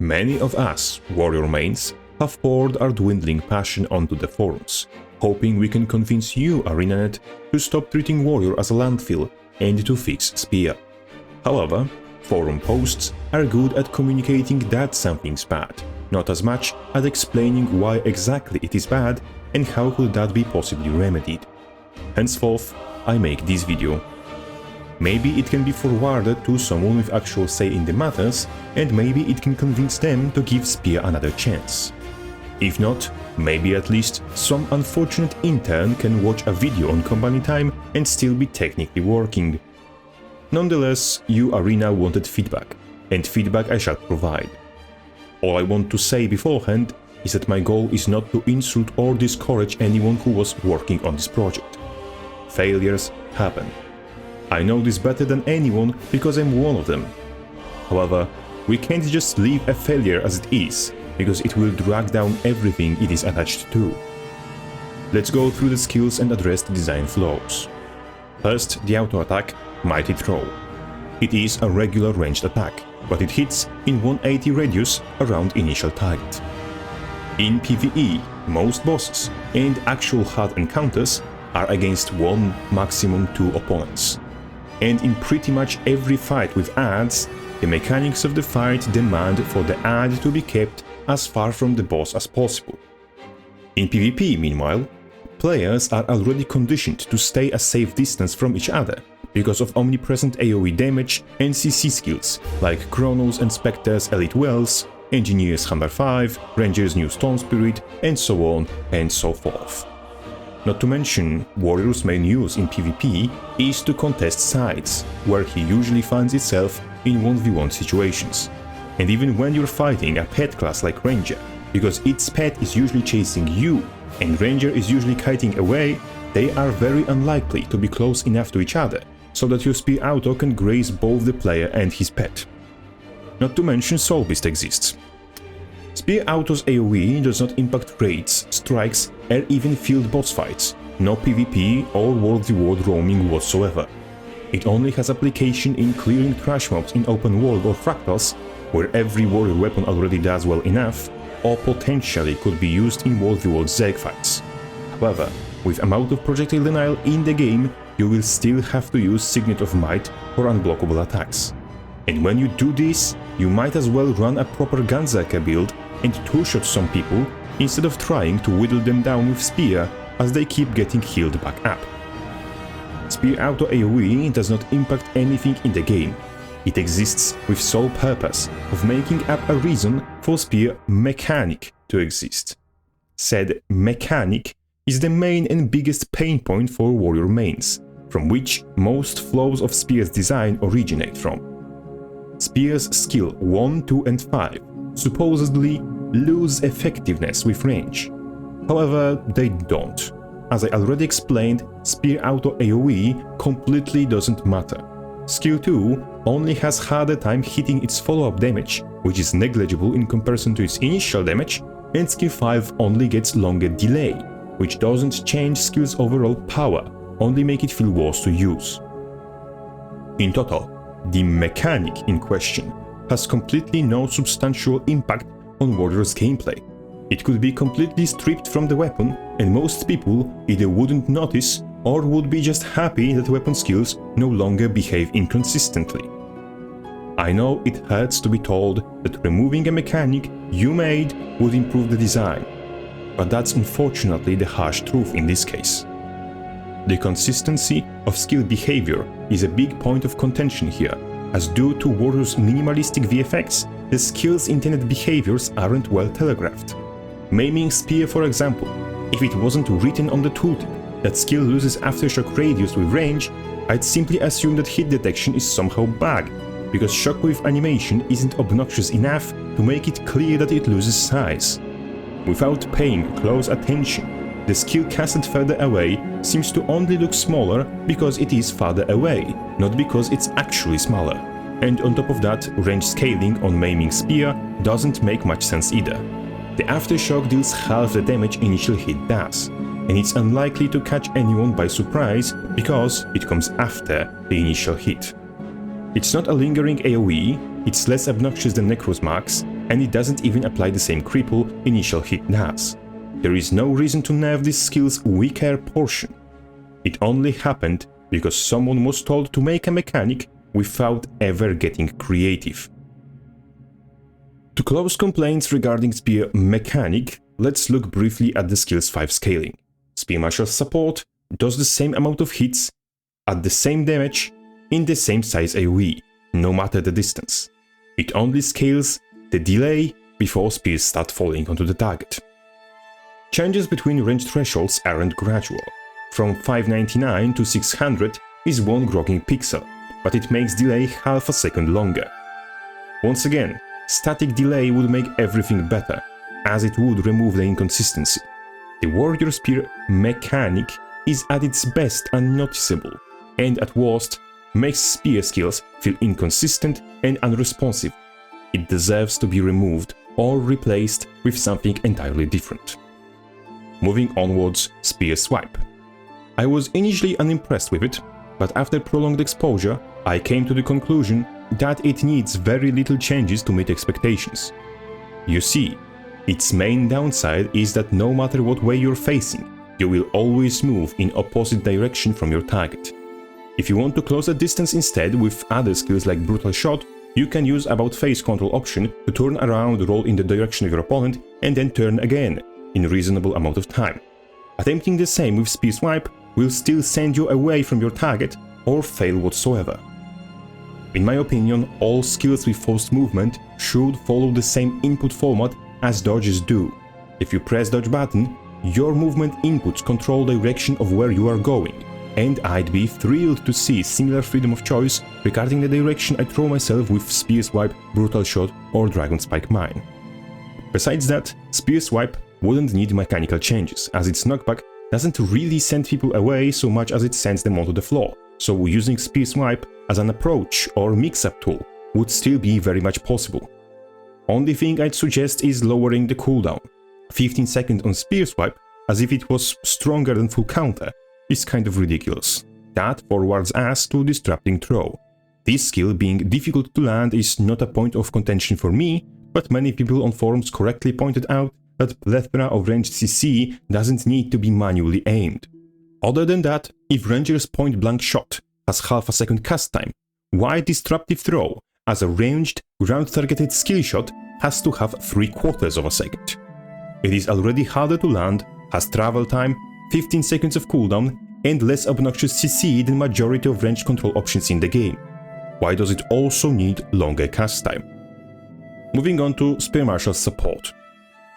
Many of us, warrior mains, have poured our dwindling passion onto the forums, hoping we can convince you, ArenaNet, to stop treating warrior as a landfill and to fix spear. However, forum posts are good at communicating that something's bad, not as much as explaining why exactly it is bad and how could that be possibly remedied. Henceforth, I make this video. Maybe it can be forwarded to someone with actual say in the matters, and maybe it can convince them to give spear another chance. If not, maybe at least some unfortunate intern can watch a video on company time and still be technically working. Nonetheless, you Arena wanted feedback, and feedback I shall provide. All I want to say beforehand is that my goal is not to insult or discourage anyone who was working on this project. Failures happen. I know this better than anyone because I'm one of them. However, we can't just leave a failure as it is, because it will drag down everything it is attached to. Let's go through the skills and address the design flaws. First, the auto attack, Mighty Throw. It is a regular ranged attack, but it hits in 180 radius around initial target. In PvE, most bosses and actual hard encounters are against one, maximum two opponents. And in pretty much every fight with adds, the mechanics of the fight demand for the add to be kept as far from the boss as possible. In PvP, meanwhile, players are already conditioned to stay a safe distance from each other because of omnipresent AoE damage and CC skills like Chronos and Spectre's Elite Wells, Engineer's Hammer 5, Ranger's New Storm Spirit, and so on and so forth. Not to mention, Warrior's main use in PvP is to contest sides, where he usually finds itself in 1v1 situations. And even when you're fighting a pet class like Ranger, because its pet is usually chasing you and Ranger is usually kiting away, they are very unlikely to be close enough to each other, so that your spear auto can graze both the player and his pet. Not to mention Soul Beast exists. Spear Auto's AoE does not impact raids, strikes, or even field boss fights, no PvP or world reward roaming whatsoever. It only has application in clearing trash mobs in open world or fractals, where every warrior weapon already does well enough, or potentially could be used in world reward Zeg fights. However, with amount of projectile denial in the game, you will still have to use Signet of Might for unblockable attacks. And when you do this, you might as well run a proper Gunzerker build and two-shot some people instead of trying to whittle them down with spear as they keep getting healed back up. Spear auto AoE does not impact anything in the game. It exists with sole purpose of making up a reason for spear mechanic to exist. Said mechanic is the main and biggest pain point for warrior mains, from which most flaws of spear's design originate from. Spear's skill 1, 2 and 5 supposedly lose effectiveness with range. However, they don't. As I already explained, spear auto AoE completely doesn't matter. Skill 2 only has harder time hitting its follow-up damage, which is negligible in comparison to its initial damage, and skill 5 only gets longer delay, which doesn't change skill's overall power, only make it feel worse to use. In total, the mechanic in question has completely no substantial impact on Warrior's gameplay. It could be completely stripped from the weapon, and most people either wouldn't notice or would be just happy that weapon skills no longer behave inconsistently. I know it hurts to be told that removing a mechanic you made would improve the design, but that's unfortunately the harsh truth in this case. The consistency of skill behavior is a big point of contention here, as due to Warrior's minimalistic VFX, the skill's intended behaviors aren't well telegraphed. Maiming Spear, for example, if it wasn't written on the tooltip that skill loses aftershock radius with range, I'd simply assume that hit detection is somehow bugged, because shockwave animation isn't obnoxious enough to make it clear that it loses size. Without paying close attention, the skill casted further away seems to only look smaller because it is farther away, not because it's actually smaller. And on top of that, range scaling on Maiming Spear doesn't make much sense either. The aftershock deals half the damage initial hit does, and it's unlikely to catch anyone by surprise because it comes after the initial hit. It's not a lingering AoE, it's less obnoxious than Necros Max, and it doesn't even apply the same cripple initial hit does. There is no reason to nerf this skill's weaker portion. It only happened because someone was told to make a mechanic without ever getting creative. To close complaints regarding Spear mechanic, let's look briefly at the skill's 5 scaling. Spear Marshal's support does the same amount of hits, at the same damage, in the same size AoE, no matter the distance. It only scales the delay before spears start falling onto the target. Changes between range thresholds aren't gradual. From 599 to 600 is one grokking pixel, but it makes delay half a second longer. Once again, static delay would make everything better, as it would remove the inconsistency. The Warrior Spear mechanic is at its best unnoticeable, and at worst, makes spear skills feel inconsistent and unresponsive. It deserves to be removed or replaced with something entirely different. Moving onwards, Spear Swipe. I was initially unimpressed with it, but after prolonged exposure, I came to the conclusion that it needs very little changes to meet expectations. You see, its main downside is that no matter what way you're facing, you will always move in opposite direction from your target. If you want to close the distance instead with other skills like Brutal Shot, you can use About Face control option to turn around, roll in the direction of your opponent, and then turn again, in a reasonable amount of time. Attempting the same with Spear Swipe will still send you away from your target or fail whatsoever. In my opinion, all skills with forced movement should follow the same input format as dodges do. If you press dodge button, your movement inputs control the direction of where you are going, and I'd be thrilled to see similar freedom of choice regarding the direction I throw myself with Spear Swipe, Brutal Shot or Dragon Spike Mine. Besides that, Spear Swipe wouldn't need mechanical changes, as its knockback doesn't really send people away so much as it sends them onto the floor, so using Spear Swipe as an approach or mix-up tool would still be very much possible. Only thing I'd suggest is lowering the cooldown. 15 seconds on Spear Swipe, as if it was stronger than full counter, is kind of ridiculous. That forwards us to Disrupting Throw. This skill being difficult to land is not a point of contention for me, but many people on forums correctly pointed out that plethora of ranged CC doesn't need to be manually aimed. Other than that, if Ranger's point-blank shot has half a second cast time, why Disruptive Throw, as a ranged, ground-targeted skill shot, has to have 3/4 of a second? It is already harder to land, has travel time, 15 seconds of cooldown, and less obnoxious CC than majority of ranged control options in the game. Why does it also need longer cast time? Moving on to Spear Marshal's support.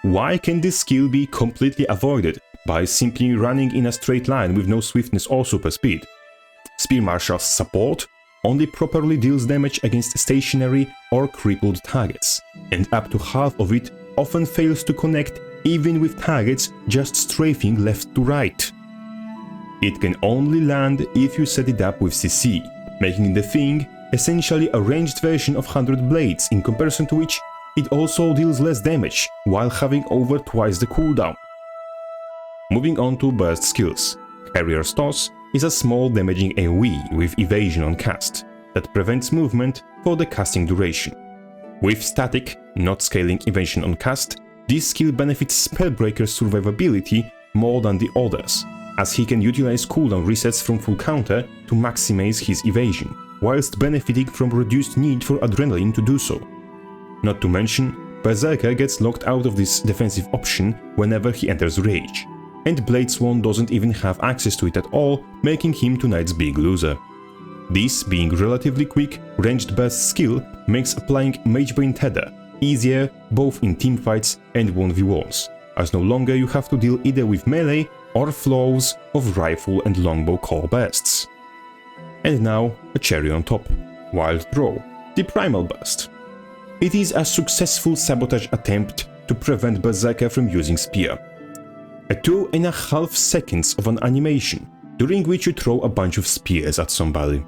Why can this skill be completely avoided by simply running in a straight line with no swiftness or super speed? Spear Marshal's support only properly deals damage against stationary or crippled targets, and up to half of it often fails to connect even with targets just strafing left to right. It can only land if you set it up with CC, making the thing essentially a ranged version of 100 Blades, in comparison to which it also deals less damage while having over twice the cooldown. Moving on to burst skills. Carrier's Toss is a small damaging AoE with evasion on cast that prevents movement for the casting duration. With static, not scaling evasion on cast, this skill benefits Spellbreaker's survivability more than the others, as he can utilize cooldown resets from full counter to maximize his evasion, whilst benefiting from reduced need for adrenaline to do so. Not to mention, Berserker gets locked out of this defensive option whenever he enters rage, and Bladesworn doesn't even have access to it at all, making him tonight's big loser. This being relatively quick, ranged burst skill makes applying Magebane Tether easier both in teamfights and 1v1s, as no longer you have to deal either with melee or flows of rifle and longbow core bursts. And now, a cherry on top. Wild Throw, the Primal burst. It is a successful sabotage attempt to prevent Berserker from using Spear. A 2.5 seconds of an animation, during which you throw a bunch of spears at somebody.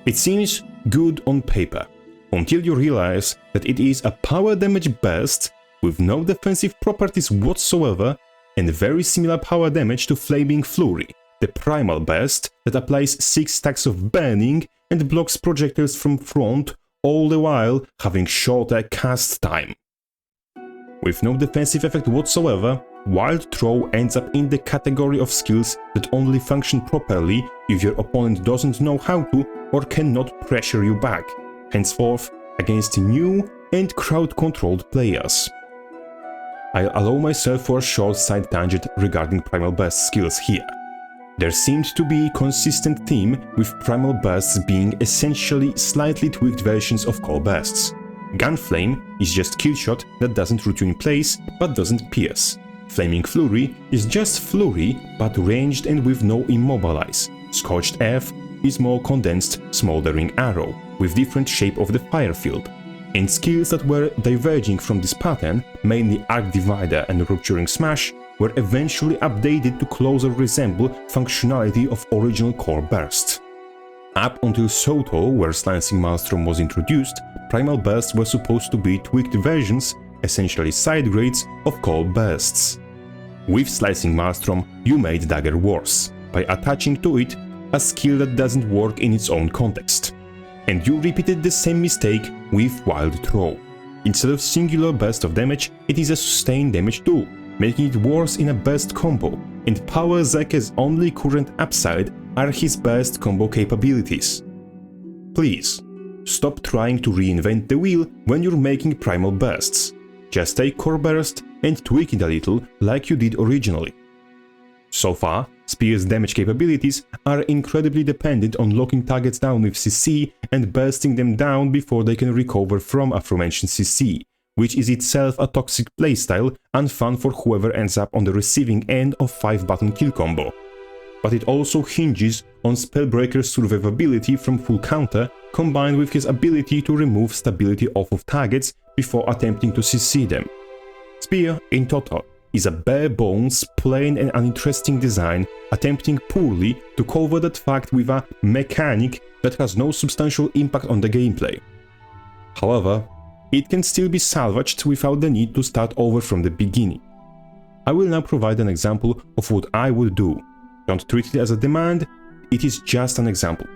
It seems good on paper, until you realize that it is a power damage burst with no defensive properties whatsoever and very similar power damage to Flaming Flurry, the Primal burst that applies 6 stacks of burning and blocks projectiles from front, all the while having shorter cast time. With no defensive effect whatsoever, Wild Throw ends up in the category of skills that only function properly if your opponent doesn't know how to or cannot pressure you back, henceforth against new and crowd-controlled players. I'll allow myself for a short side tangent regarding Primal Burst skills here. There seemed to be a consistent theme with Primal Bursts being essentially slightly tweaked versions of core bursts. Gunflame is just killshot that doesn't root you in place but doesn't pierce. Flaming Flurry is just flurry but ranged and with no immobilize. Scorched Earth is more condensed, smoldering arrow with different shape of the fire field. And skills that were diverging from this pattern, mainly Arc Divider and Rupturing Smash, were eventually updated to closer resemble functionality of original core bursts. Up until Soto, where Slicing Maelstrom was introduced, Primal Bursts were supposed to be tweaked versions, essentially side grades, of core bursts. With Slicing Maelstrom, you made Dagger worse, by attaching to it a skill that doesn't work in its own context. And you repeated the same mistake with Wild Throw. Instead of singular burst of damage, it is a sustained damage tool, making it worse in a burst combo, and Power Zeke's only current upside are his burst combo capabilities. Please, stop trying to reinvent the wheel when you're making Primal Bursts. Just take Core Burst and tweak it a little like you did originally. So far, Spear's damage capabilities are incredibly dependent on locking targets down with CC and bursting them down before they can recover from aforementioned CC, which is itself a toxic playstyle and fun for whoever ends up on the receiving end of 5-button kill combo. But it also hinges on Spellbreaker's survivability from full counter, combined with his ability to remove stability off of targets before attempting to CC them. Spear, in total, is a bare-bones, plain and uninteresting design, attempting poorly to cover that fact with a mechanic that has no substantial impact on the gameplay. However, it can still be salvaged without the need to start over from the beginning. I will now provide an example of what I would do. Don't treat it as a demand, it is just an example.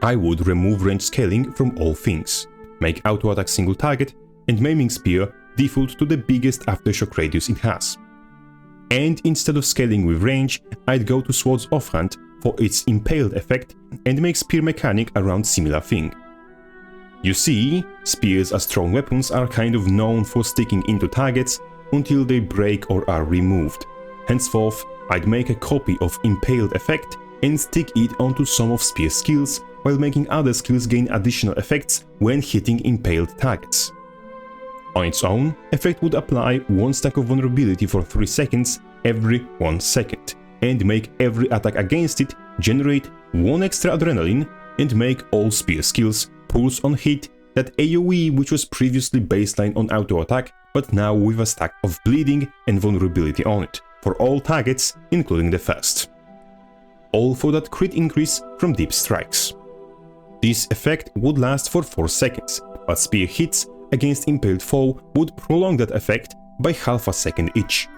I would remove range scaling from all things, make auto-attack single target, and Maiming Spear default to the biggest aftershock radius it has. And instead of scaling with range, I'd go to Sword's Offhand for its impaled effect and make Spear mechanic around similar thing. You see, spears as thrown weapons are kind of known for sticking into targets until they break or are removed. Henceforth, I'd make a copy of impaled effect and stick it onto some of Spear's skills, while making other skills gain additional effects when hitting impaled targets. On its own, effect would apply 1 stack of vulnerability for 3 seconds every 1 second, and make every attack against it generate 1 extra adrenaline, and make all Spear skills pulse on hit that AoE which was previously baseline on auto attack, but now with a stack of bleeding and vulnerability on it, for all targets including the first. All for that crit increase from deep strikes. This effect would last for 4 seconds, but Spear hits against impaled foe would prolong that effect by half a second each.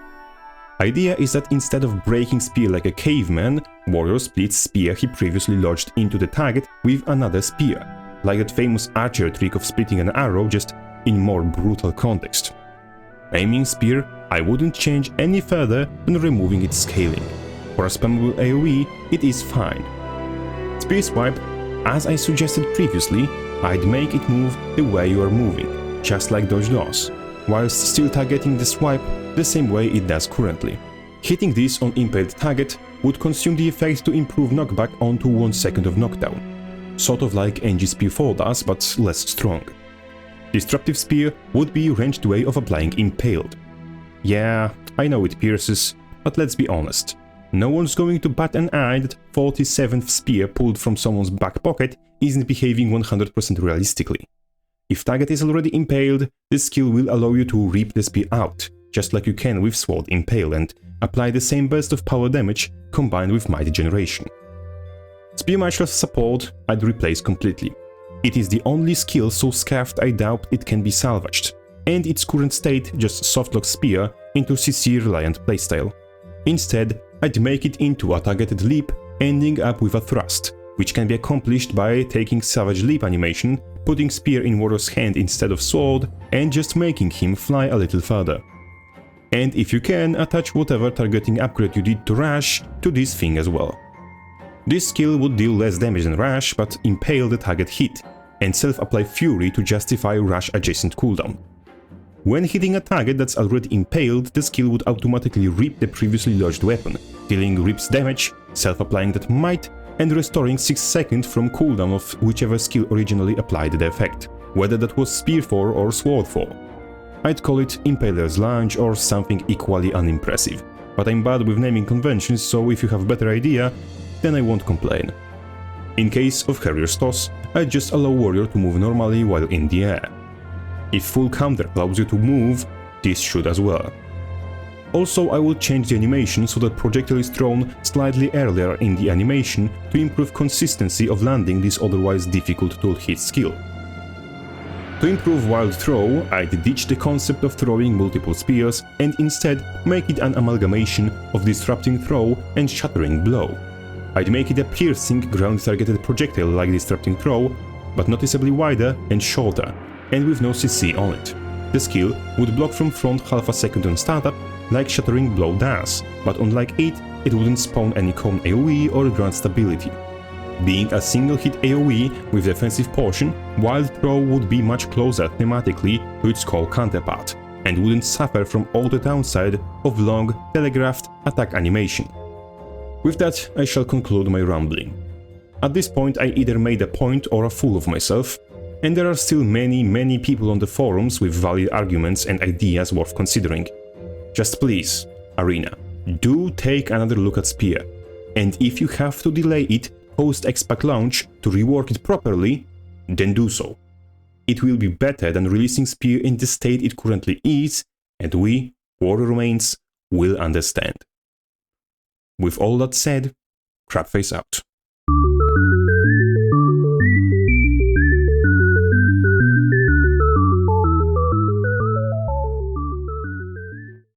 Idea is that instead of breaking Spear like a caveman, Warrior splits Spear he previously lodged into the target with another Spear, like that famous archer trick of splitting an arrow, just in more brutal context. Aiming Spear, I wouldn't change any further than removing its scaling. For a spammable AoE, it is fine. Spear Swipe, as I suggested previously, I'd make it move the way you are moving, just like Dodge does, whilst still targeting the swipe the same way it does currently. Hitting this on impaled target would consume the effect to improve knockback onto 1 second of knockdown, sort of like NG Spear 4 does, but less strong. Disruptive Spear would be ranged way of applying impaled. Yeah, I know it pierces, but let's be honest. No one's going to bat an eye that 47th Spear pulled from someone's back pocket isn't behaving 100% realistically. If target is already impaled, this skill will allow you to rip the spear out, just like you can with Sword Impale, and apply the same burst of power damage combined with Might Generation. Spear Marshal's support I'd replace completely. It is the only skill so scuffed I doubt it can be salvaged, and its current state just softlock Spear into CC-reliant playstyle. Instead, I'd make it into a targeted leap, ending up with a thrust, which can be accomplished by taking Savage Leap animation, putting Spear in Warrior's hand instead of Sword, and just making him fly a little further. And if you can, attach whatever targeting upgrade you did to Rush to this thing as well. This skill would deal less damage than Rush, but impale the target hit, and self-apply Fury to justify Rush adjacent cooldown. When hitting a target that's already impaled, the skill would automatically rip the previously lodged weapon, dealing rips damage, self-applying that might, and restoring 6 seconds from cooldown of whichever skill originally applied the effect, whether that was Spear 4 or Sword 4. I'd call it Impaler's Lunge or something equally unimpressive, but I'm bad with naming conventions, so if you have a better idea, then I won't complain. In case of Harrier's Toss, I'd just allow Warrior to move normally while in the air. If full counter allows you to move, this should as well. Also, I will change the animation so that projectile is thrown slightly earlier in the animation to improve consistency of landing this otherwise difficult to hit skill. To improve Wild Throw, I'd ditch the concept of throwing multiple spears and instead make it an amalgamation of Disrupting Throw and Shattering Blow. I'd make it a piercing, ground-targeted projectile like Disrupting Throw, but noticeably wider and shorter, and with no CC on it. The skill would block from front half a second on startup, like Shattering Blow does, but unlike it wouldn't spawn any cone AoE or grant stability. Being a single-hit AoE with defensive portion, Wild Throw would be much closer thematically to its core counterpart, and wouldn't suffer from all the downside of long, telegraphed attack animation. With that, I shall conclude my rambling. At this point I either made a point or a fool of myself, and there are still many people on the forums with valid arguments and ideas worth considering. Just please, Arena, do take another look at Spear, and if you have to delay it post-expac launch to rework it properly, then do so. It will be better than releasing Spear in the state it currently is, and we, Warrior Remains, will understand. With all that said, Crabface out.